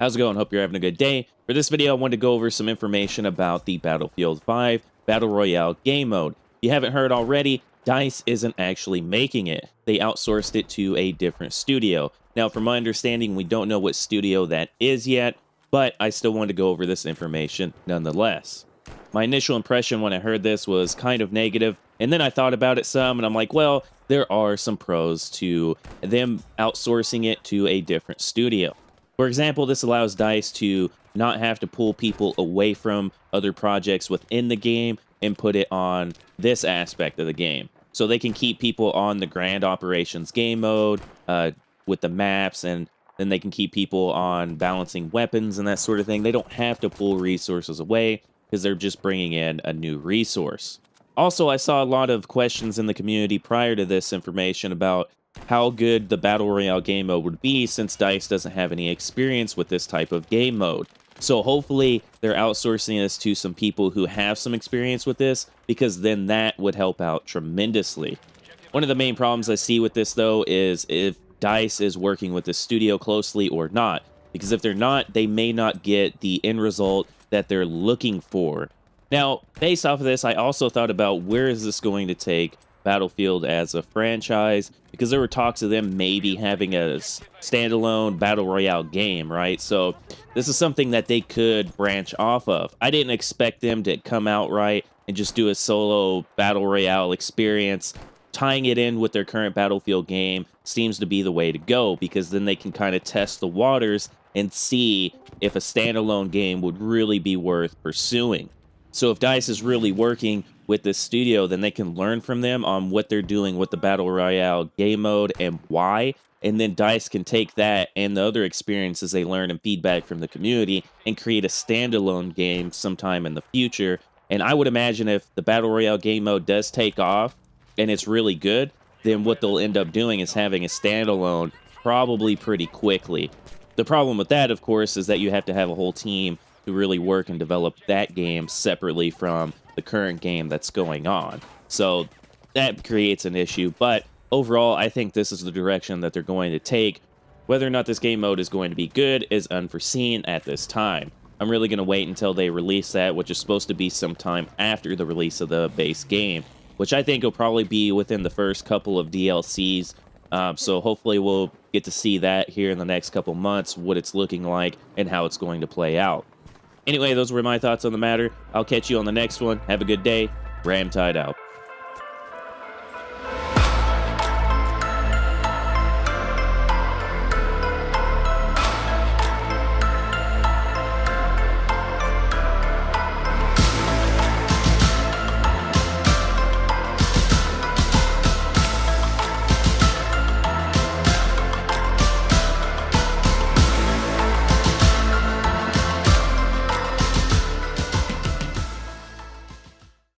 How's it going? Hope you're having a good day. For this video, I wanted to go over some information about the Battlefield 5 Battle Royale game mode. If you haven't heard already, DICE isn't actually making it. They outsourced it to a different studio. Now, from my understanding, we don't know what studio that is yet, but I still wanted to go over this information nonetheless. My initial impression when I heard this was kind of negative, and then I thought about it some, and I'm like, well, there are some pros to them outsourcing it to a different studio. For example, this allows DICE to not have to pull people away from other projects within the game and put it on this aspect of the game. So they can keep people on the Grand Operations game mode with the maps, and then they can keep people on balancing weapons and that sort of thing. They don't have to pull resources away because they're just bringing in a new resource. Also, I saw a lot of questions in the community prior to this information about how good the Battle Royale game mode would be since DICE doesn't have any experience with this type of game mode. So hopefully they're outsourcing this to some people who have some experience with this, because then that would help out tremendously. One of the main problems I see with this, though, is if DICE is working with the studio closely or not. Because if they're not, they may not get the end result that they're looking for. Now, based off of this, I also thought about where is this going to take Battlefield as a franchise, because there were talks of them maybe having a standalone Battle Royale game, right? So this is something that they could branch off of. I didn't expect them to come out right and just do a solo Battle Royale experience. Tying it in with their current Battlefield game seems to be the way to go, because then they can kind of test the waters and see if a standalone game would really be worth pursuing. So if DICE is really working with this studio, then they can learn from them on what they're doing with the Battle Royale game mode and why. And then DICE can take that and the other experiences they learn and feedback from the community and create a standalone game sometime in the future. And I would imagine if the Battle Royale game mode does take off and it's really good, then what they'll end up doing is having a standalone probably pretty quickly. The problem with that, of course, is that you have to have a whole team to really work and develop that game separately from the current game that's going on. So that creates an issue, but overall, I think this is the direction that they're going to take. Whether or not this game mode is going to be good is unforeseen at this time. I'm really going to wait until they release that, which is supposed to be sometime after the release of the base game, which I think will probably be within the first couple of DLCs. So hopefully we'll get to see that here in the next couple months, what it's looking like and how it's going to play out. Anyway, those were my thoughts on the matter. I'll catch you on the next one. Have a good day. Ram Tide out.